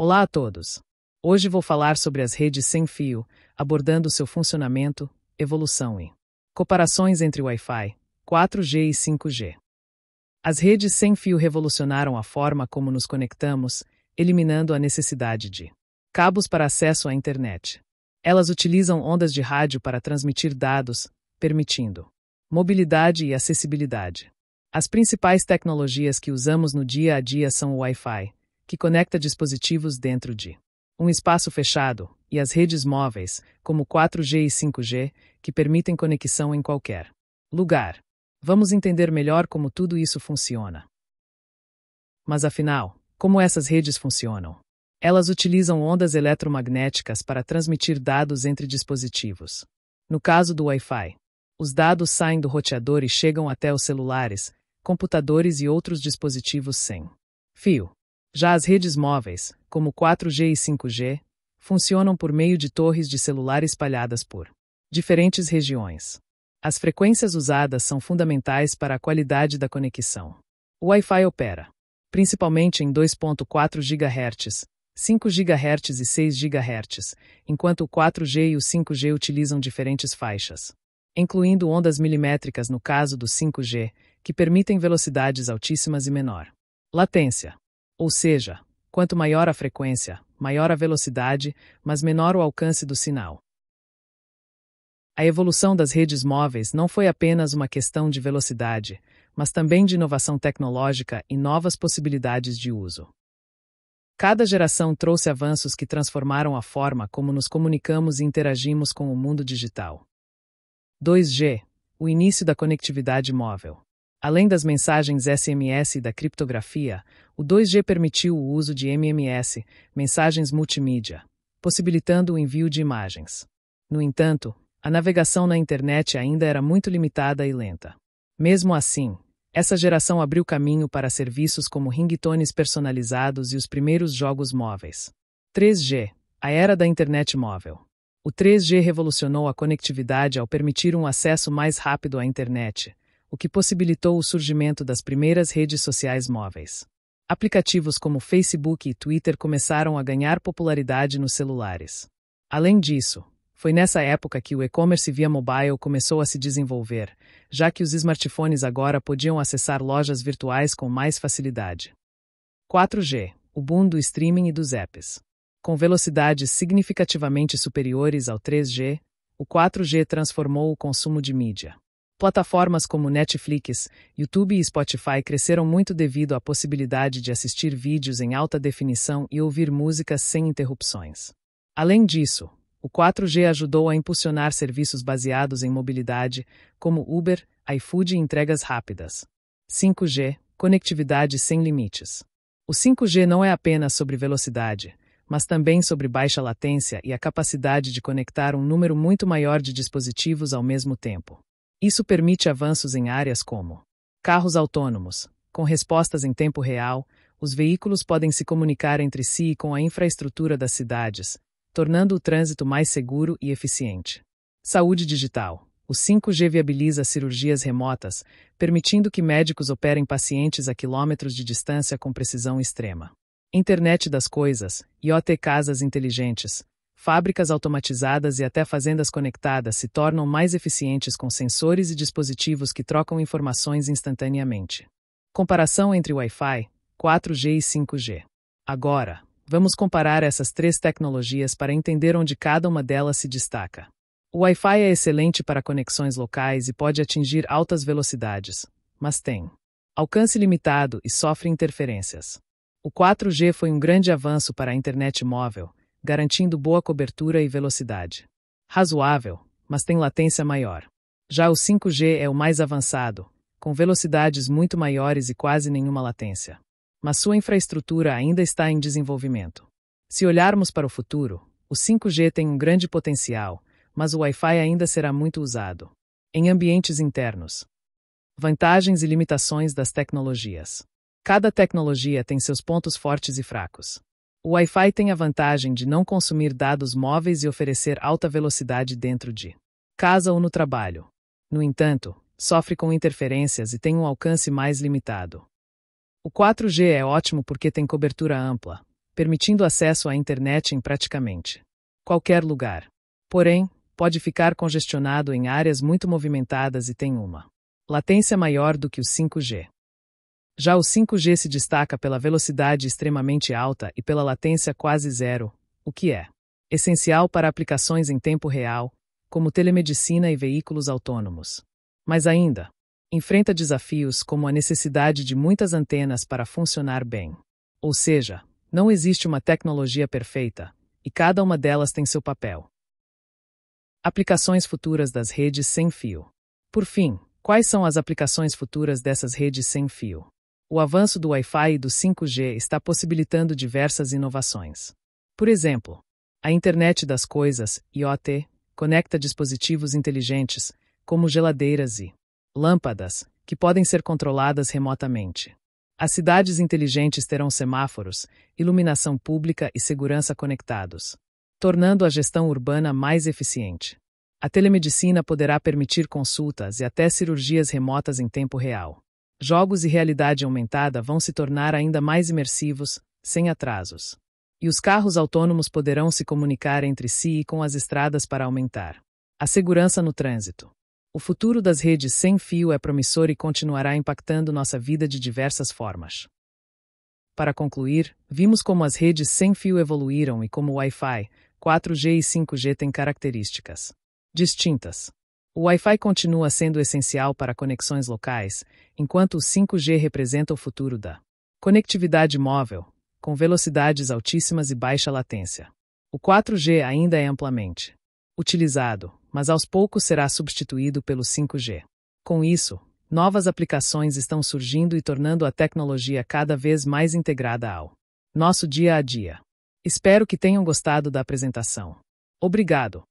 Olá a todos! Hoje vou falar sobre as redes sem fio, abordando seu funcionamento, evolução e comparações entre Wi-Fi, 4G e 5G. As redes sem fio revolucionaram a forma como nos conectamos, eliminando a necessidade de cabos para acesso à internet. Elas utilizam ondas de rádio para transmitir dados, permitindo mobilidade e acessibilidade. As principais tecnologias que usamos no dia a dia são o Wi-Fi, que conecta dispositivos dentro de um espaço fechado, e as redes móveis, como 4G e 5G, que permitem conexão em qualquer lugar. Vamos entender melhor como tudo isso funciona. Mas afinal, como essas redes funcionam? Elas utilizam ondas eletromagnéticas para transmitir dados entre dispositivos. No caso do Wi-Fi, os dados saem do roteador e chegam até os celulares, computadores e outros dispositivos sem fio. Já as redes móveis, como 4G e 5G, funcionam por meio de torres de celular espalhadas por diferentes regiões. As frequências usadas são fundamentais para a qualidade da conexão. O Wi-Fi opera principalmente em 2.4 GHz, 5 GHz e 6 GHz, enquanto o 4G e o 5G utilizam diferentes faixas, incluindo ondas milimétricas no caso do 5G, que permitem velocidades altíssimas e menor latência. Ou seja, quanto maior a frequência, maior a velocidade, mas menor o alcance do sinal. A evolução das redes móveis não foi apenas uma questão de velocidade, mas também de inovação tecnológica e novas possibilidades de uso. Cada geração trouxe avanços que transformaram a forma como nos comunicamos e interagimos com o mundo digital. 2G, o início da conectividade móvel. Além das mensagens SMS e da criptografia, o 2G permitiu o uso de MMS, mensagens multimídia, possibilitando o envio de imagens. No entanto, a navegação na internet ainda era muito limitada e lenta. Mesmo assim, essa geração abriu caminho para serviços como ringtones personalizados e os primeiros jogos móveis. 3G, a era da internet móvel. O 3G revolucionou a conectividade ao permitir um acesso mais rápido à internet, o que possibilitou o surgimento das primeiras redes sociais móveis. Aplicativos como Facebook e Twitter começaram a ganhar popularidade nos celulares. Além disso, foi nessa época que o e-commerce via mobile começou a se desenvolver, já que os smartphones agora podiam acessar lojas virtuais com mais facilidade. 4G, o boom do streaming e dos apps. Com velocidades significativamente superiores ao 3G, o 4G transformou o consumo de mídia. Plataformas como Netflix, YouTube e Spotify cresceram muito devido à possibilidade de assistir vídeos em alta definição e ouvir músicas sem interrupções. Além disso, o 4G ajudou a impulsionar serviços baseados em mobilidade, como Uber, iFood e entregas rápidas. 5G, conectividade sem limites. O 5G não é apenas sobre velocidade, mas também sobre baixa latência e a capacidade de conectar um número muito maior de dispositivos ao mesmo tempo. Isso permite avanços em áreas como carros autônomos. Com respostas em tempo real, os veículos podem se comunicar entre si e com a infraestrutura das cidades, tornando o trânsito mais seguro e eficiente. Saúde digital. O 5G viabiliza cirurgias remotas, permitindo que médicos operem pacientes a quilômetros de distância com precisão extrema. Internet das coisas, IoT, casas inteligentes, fábricas automatizadas e até fazendas conectadas se tornam mais eficientes com sensores e dispositivos que trocam informações instantaneamente. Comparação entre Wi-Fi, 4G e 5G. Agora, vamos comparar essas três tecnologias para entender onde cada uma delas se destaca. O Wi-Fi é excelente para conexões locais e pode atingir altas velocidades, mas tem alcance limitado e sofre interferências. O 4G foi um grande avanço para a internet móvel, garantindo boa cobertura e velocidade razoável, mas tem latência maior. Já o 5G é o mais avançado, com velocidades muito maiores e quase nenhuma latência. Mas sua infraestrutura ainda está em desenvolvimento. Se olharmos para o futuro, o 5G tem um grande potencial, mas o Wi-Fi ainda será muito usado em ambientes internos. Vantagens e limitações das tecnologias. Cada tecnologia tem seus pontos fortes e fracos. O Wi-Fi tem a vantagem de não consumir dados móveis e oferecer alta velocidade dentro de casa ou no trabalho. No entanto, sofre com interferências e tem um alcance mais limitado. O 4G é ótimo porque tem cobertura ampla, permitindo acesso à internet em praticamente qualquer lugar. Porém, pode ficar congestionado em áreas muito movimentadas e tem uma latência maior do que o 5G. Já o 5G se destaca pela velocidade extremamente alta e pela latência quase zero, o que é essencial para aplicações em tempo real, como telemedicina e veículos autônomos. Mas ainda, enfrenta desafios como a necessidade de muitas antenas para funcionar bem. Ou seja, não existe uma tecnologia perfeita, e cada uma delas tem seu papel. Aplicações futuras das redes sem fio. Por fim, quais são as aplicações futuras dessas redes sem fio? O avanço do Wi-Fi e do 5G está possibilitando diversas inovações. Por exemplo, a Internet das Coisas, IoT, conecta dispositivos inteligentes, como geladeiras e lâmpadas, que podem ser controladas remotamente. As cidades inteligentes terão semáforos, iluminação pública e segurança conectados, tornando a gestão urbana mais eficiente. A telemedicina poderá permitir consultas e até cirurgias remotas em tempo real. Jogos e realidade aumentada vão se tornar ainda mais imersivos, sem atrasos. E os carros autônomos poderão se comunicar entre si e com as estradas para aumentar a segurança no trânsito. O futuro das redes sem fio é promissor e continuará impactando nossa vida de diversas formas. Para concluir, vimos como as redes sem fio evoluíram e como o Wi-Fi, 4G e 5G têm características distintas. O Wi-Fi continua sendo essencial para conexões locais, enquanto o 5G representa o futuro da conectividade móvel, com velocidades altíssimas e baixa latência. O 4G ainda é amplamente utilizado, mas aos poucos será substituído pelo 5G. Com isso, novas aplicações estão surgindo e tornando a tecnologia cada vez mais integrada ao nosso dia a dia. Espero que tenham gostado da apresentação. Obrigado!